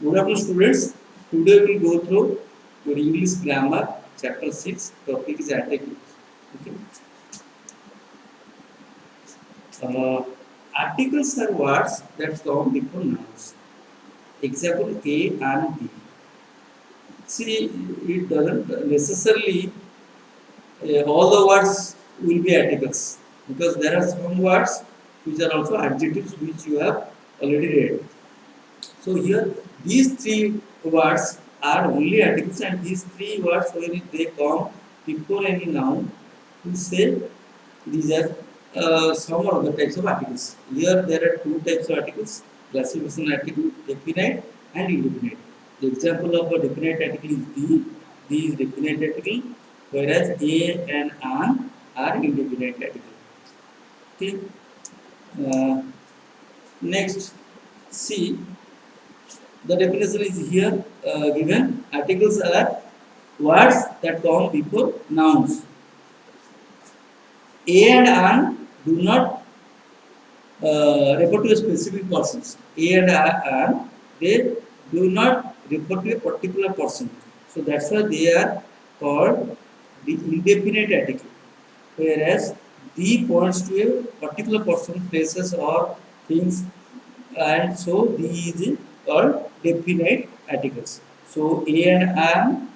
Good afternoon, students. Today we will go through your English grammar, chapter 6. Topic is articles. Okay. Articles are words that come before nouns. Example A and B. See, it doesn't necessarily all the words will be articles because there are some words which are also adjectives which you have already read. So here these three words are only articles, and these three words when they come before any noun, we say these are some of the types of articles. Here there are two types of articles: classification article, definite and indefinite. The example of a definite article is the. The is definite article, whereas a and an are indefinite article. Okay. Next, see. The definition is here given. Articles are words that come before nouns. A and an do not refer to a specific persons. A and an, they do not refer to a particular person. So that's why they are called the indefinite article. Whereas the points to a particular person, places or things, and so these is called definite articles. So a and am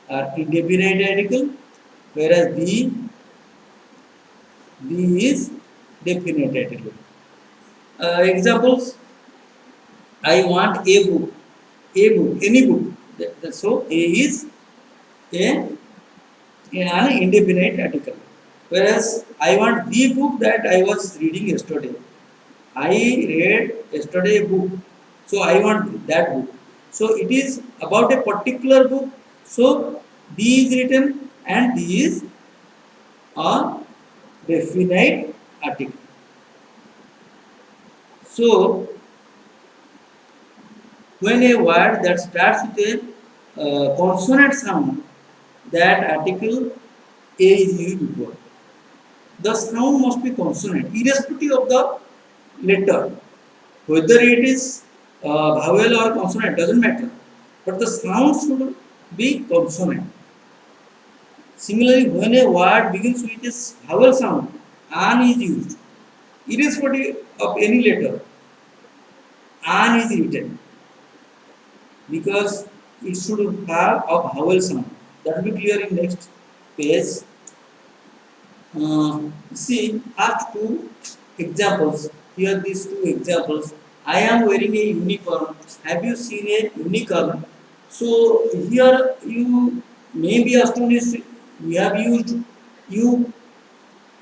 are indefinite article, whereas the is definite article. Examples: I want a book, any book. So a is a an indefinite article, whereas I want the book that I was reading yesterday. I read yesterday a book, so I want that book. So it is about a particular book. So D is written, and D is a definite article. So when a word that starts with a consonant sound, that article A is used before. The sound must be consonant, irrespective of the letter. Whether it is vowel or consonant doesn't matter, but the sound should be consonant. Similarly, when a word begins with a vowel sound, an is used, irrespective of any letter. An is written because it should have a vowel sound. That will be clear in next page. See, first two examples. Here, these two examples. I am wearing a unicorn. Have you seen a unicorn? So here you may be astonished. We have used you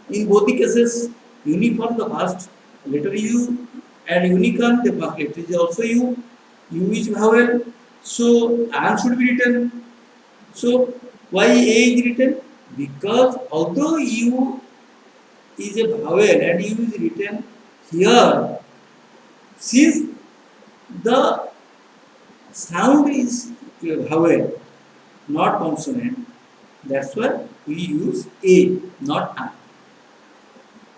in both the cases. Unicorn the first letter U, and unicorn the first letter is also U. U is vowel. So an should be written. So why A is written? Because although U is a vowel and U is written here, since the sound is a vowel, not consonant, that's why we use A, not A.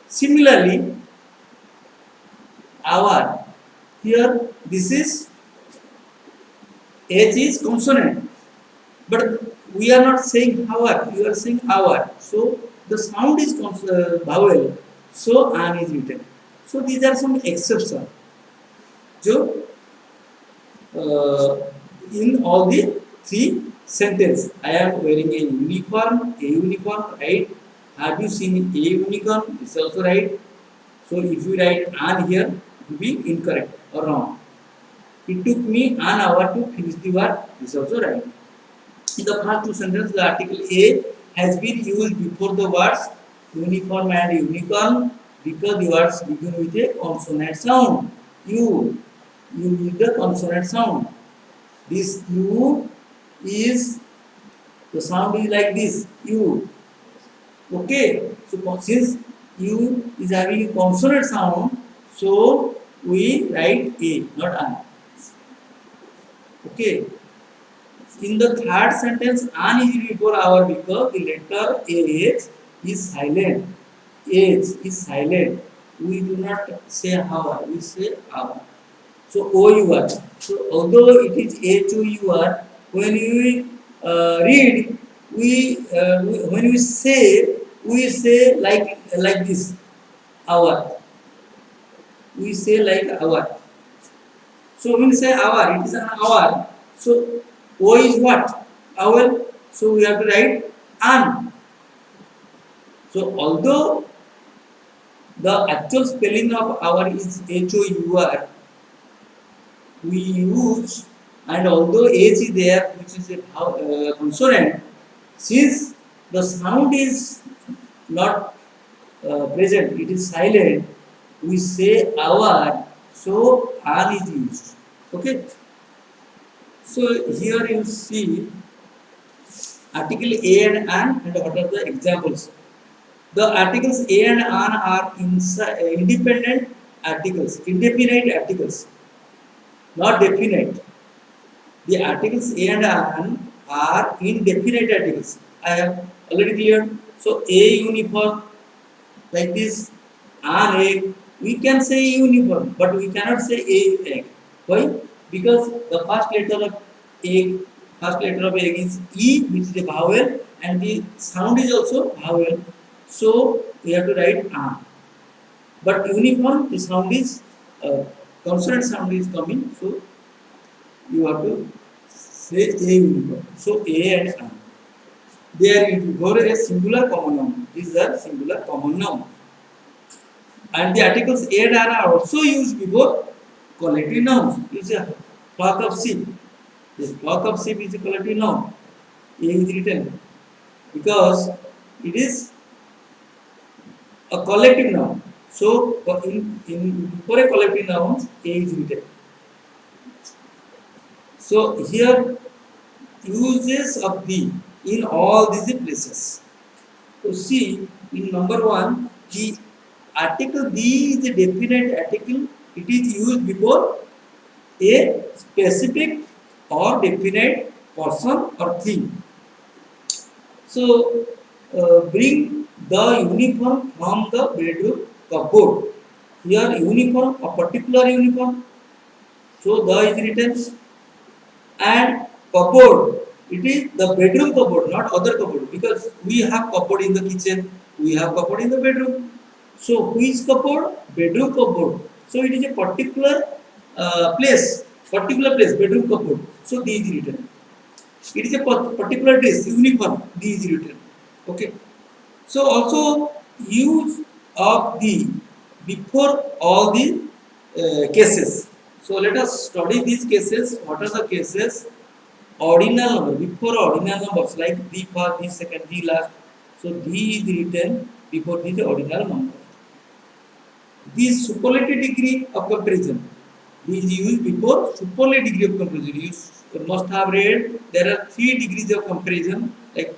Similarly, our, here this is H is consonant, but we are not saying our, you are saying our. So the sound is vowel, so an is written. So these are some exceptions. So in all the three sentence, I am wearing a unicorn, right? Have you seen a unicorn? It's also right. So if you write an here, it will be incorrect or wrong. It took me an hour to finish the word. This is also right. In the first two sentences, the article A has been used before the words uniform and unicorn because the words begin with a consonant sound. U. You need the consonant sound. This U is, the sound is like this. U. Okay. So since U is having a consonant sound, so we write A, not an. Okay. In the third sentence, an is before our because the letter H is silent. H is silent. We do not say our, we say our. So OUR. So although it is HOUR, when you read, when we say like this, hour. We say like hour. So when we say hour, it is an hour. So O is what? Vowel. So we have to write an. So although the actual spelling of hour is HOUR, we use, and although H is there, which is a consonant, since the sound is not present, it is silent, we say hour, so an is used. Okay. So here you see article a and an, and what are the examples? The articles a and an are independent articles, indefinite articles, not definite. The articles a and an are indefinite articles. I have already cleared. So a uniform, like this, an egg. We can say uniform, but we cannot say a egg. Why? Because the egg, first letter of egg is E, which is a vowel, and the sound is also vowel. So we have to write an. But uniform, the sound is consonant sound is coming, so you have to say a uniform. So a and an. There you go a singular common noun. These are singular common noun. And the articles a and an are also used before collective nouns. You say flock of sheep. This flock of sheep is a collective noun. A is written because it is a collective noun. So in before a collective noun, A is written. So here uses of the in all these places. So see in number one, the article the is a definite article. It is used before a specific or definite person or thing. So bring the uniform from the bedroom cupboard. Here uniform, a particular uniform. So the is written, and cupboard. It is the bedroom cupboard, not other cupboard, because we have cupboard in the kitchen, we have cupboard in the bedroom. So which cupboard? Bedroom cupboard. So it is a particular place, bedroom cupboard. So the is written. It is a particular dress, uniform. The is written. Okay. So also use of the before all the cases. So let us study these cases. What are the cases? Ordinal number, before ordinal numbers like the first, the second, the last. So the is written before the ordinal number. The superlative degree of comparison. This is used before superlative degree of comparison. You must have read there are 3 degrees of comparison like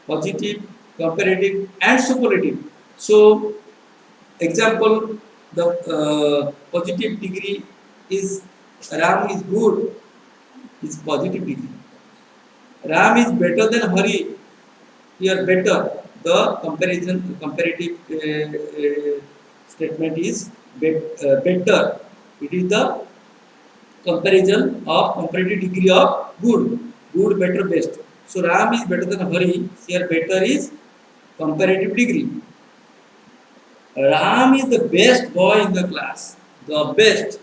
positive, comparative, and superlative. So example, the positive degree is Ram is good, is positive degree. Ram is better than Hari. Here better. The comparative statement is better. It is the comparison of comparative degree of good. Good, better, best. So Ram is better than Hari. Here better is comparative degree. Ram is the best boy in the class. The best.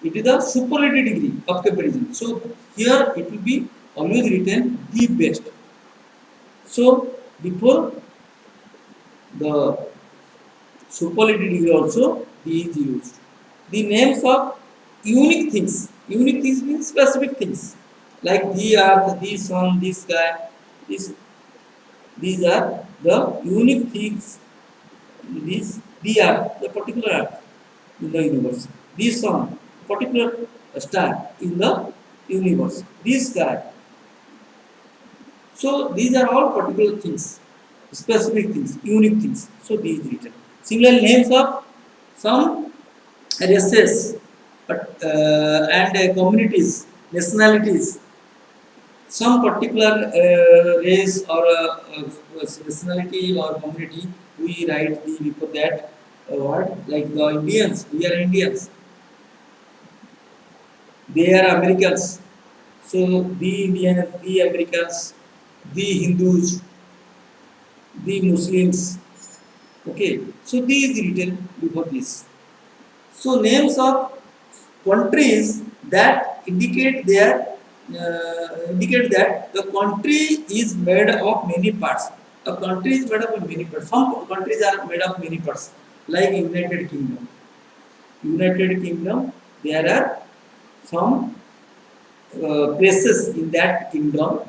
It is the superlative degree of comparison. So here it will be always written the best. So before the superlative degree also the is used. The names of unique things. Unique things means specific things. Like the earth, the sun, the sky. These are the unique things. The earth, the particular earth in the universe. The sun, particular star in the universe. This sky. So these are all particular things, specific things, unique things. So these written. Similar names of some races, and communities, nationalities. Some particular race or nationality or community, we write the before that what like the Indians, we are Indians, they are Americans. So the Indians, the Americans, the Hindus, the Muslims. Okay, so these written before this. So names of countries that indicate that the country is made of many parts. A country is made up of many parts. Some countries are made of many parts, like United Kingdom. United Kingdom, there are some places in that kingdom,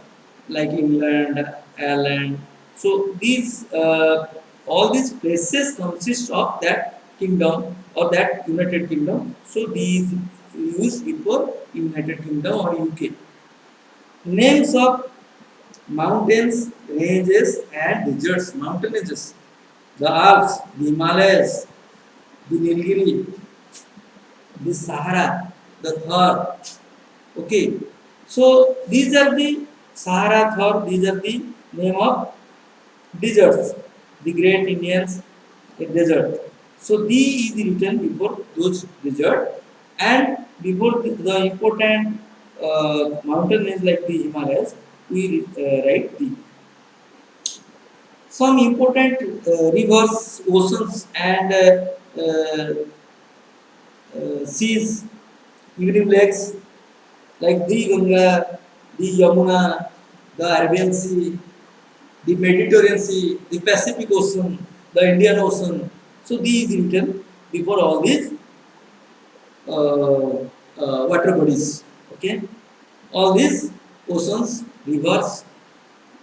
like England, Ireland. So these all these places consist of that kingdom or that United Kingdom. So these used before United Kingdom or UK. Names of mountains, ranges, and deserts. Mountain ranges, the Alps, the Himalayas, the Nilgiri, the Sahara, the Thar. Okay, so these are the Sahara, Thar. These are the name of deserts, the Great Indian Desert. So D is written before those desert, and before the important mountain range like the Himalayas, we write D. Some important rivers, oceans, and seas, even lakes like the Ganga, the Yamuna, the Arabian Sea, the Mediterranean Sea, the Pacific Ocean, the Indian Ocean. So these written before all these water bodies. Okay, all these oceans, rivers,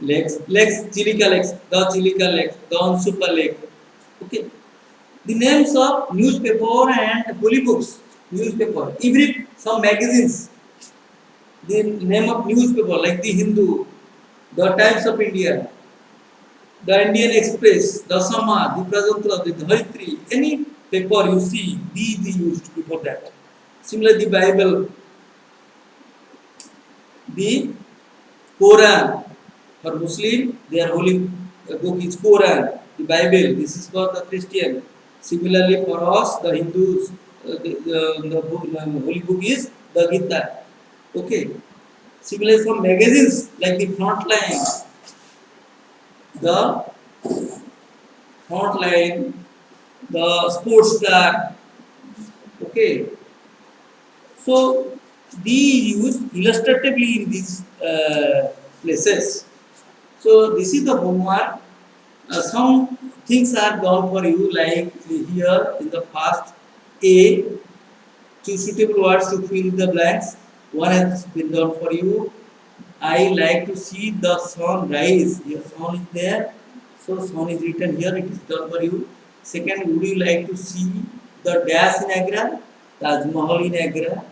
lakes, Chilika lakes, the Chilika lake, the Onsupa lake. Okay, the names of newspaper and holy books, newspaper, every some magazines. The name of newspaper like the Hindu, the Times of India, the Indian Express, the Samad, the Prajantra, the Dharitri, any paper you see, these used before that. Similarly, the Bible, the Quran, for Muslim, their holy book is Quran, the Bible, this is for the Christian. Similarly, for us, the Hindus, the holy book is the Gita. Okay. Similarly, some magazines like the Frontline, the Frontline, the Sports Star. Okay, so these used illustratively in these places. So this is the homework. Some things are done for you, like here in the past. A, choose suitable words to fill the blanks. One has been done for you. I like to see the sun rise. Here, sun is there. So, sun is written here. It is done for you. Second, would you like to see the dash in Agra? Taj Mahal in Agra.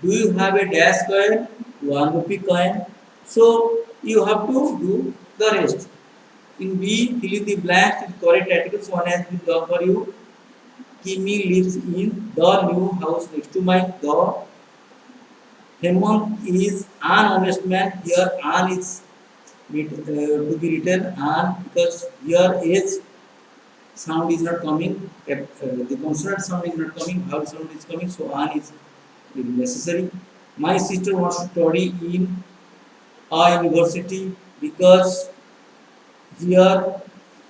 Do you have a dash coin? 1 rupee coin. So, you have to do the rest. In B, fill in the blanks with correct articles. One has been done for you. Kimi lives in the new house next to my door. Hemant is an honest man. Here, an is to be written an because here H sound is not coming. The consonant sound is not coming. Vowel sound is coming. So an is necessary. My sister wants to study in a university because here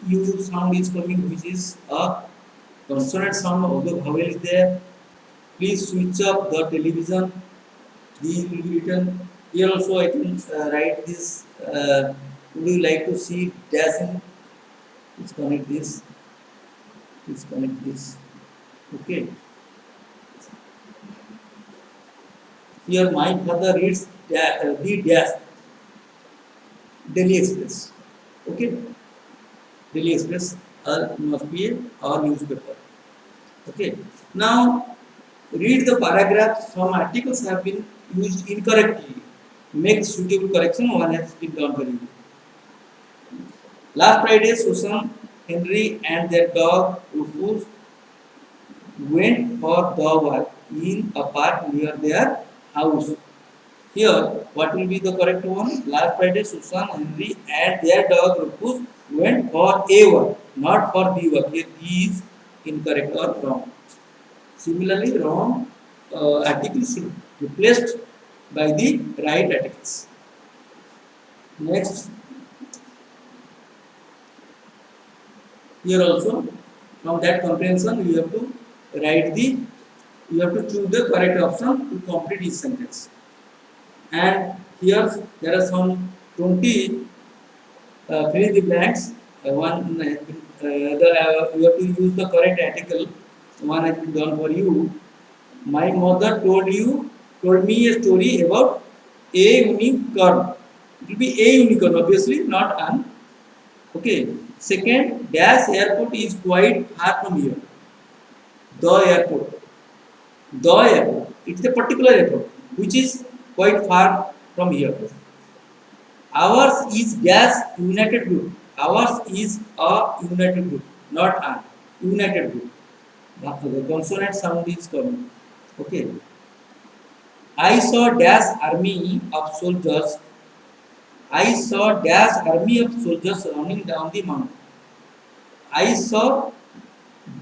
U sound is coming, which is a consonant sound. Although vowel is there. Please switch up the television. These will be written here also. I can write this. Would you like to see dashing? Let's connect this. Let's connect this. Okay. Here my father reads the dash Delhi Express. Okay. Delhi Express must be our newspaper. Okay. Now read the paragraphs. Some articles have been used incorrectly. Make suitable correction. One has been done for you. Last Friday, Susan, Henry, and their dog Rufus went for the walk in a park near their house. Here, what will be the correct one? Last Friday, Susan, Henry, and their dog Rufus went for a walk, not for the walk. Here, these incorrect or wrong. Similarly, wrong articles should be replaced by the right articles. Next, here also from that comprehension you have to write the you have to choose the correct option to complete each sentence. And here there are some 20 fill in the blanks. You have to use the correct article. One has been done for you. My mother told me a story about a unicorn. It will be a unicorn, obviously, not an. Okay. Second, dash airport is quite far from here. The airport. The airport. It is a particular airport which is quite far from here. Ours is gas united group. Ours is a united group, not an united group. The consonant sound is coming. Okay. I saw dash army of soldiers. I saw dash army of soldiers running down the mountain. I saw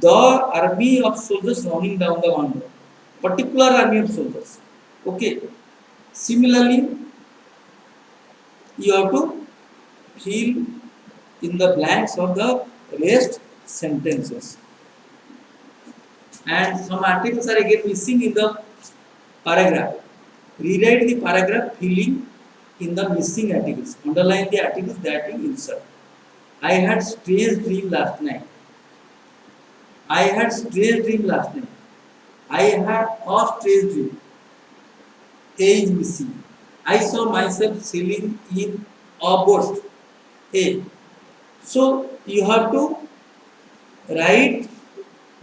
the army of soldiers running down the mountain. Particular army of soldiers. Okay. Similarly, you have to fill in the blanks of the rest sentences. And some articles are again missing in the paragraph. Rewrite the paragraph filling in the missing articles. Underline the articles that you insert. I had strange dream last night. I had strange dream last night. I had a strange dream. A is missing. I saw myself sailing in a boat. A. So you have to write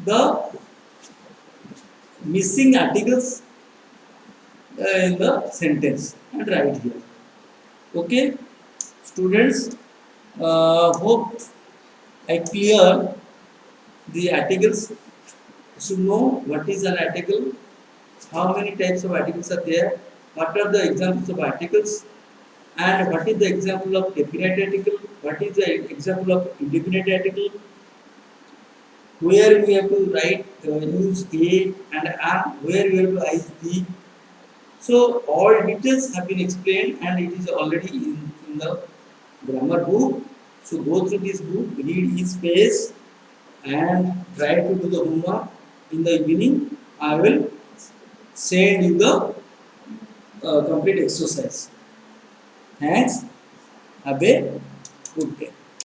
the missing articles in the sentence and write here. Okay, students, hope I clear the articles. You should know what is an article, how many types of articles are there, what are the examples of articles, and what is the example of definite article, what is the example of indefinite article, where we have to write use a and an, where we have to use the. So all details have been explained and it is already in the grammar book. So go through this book, read each page and try to do the homework. In the evening, I will send you the complete exercise. Thanks. Have a good day.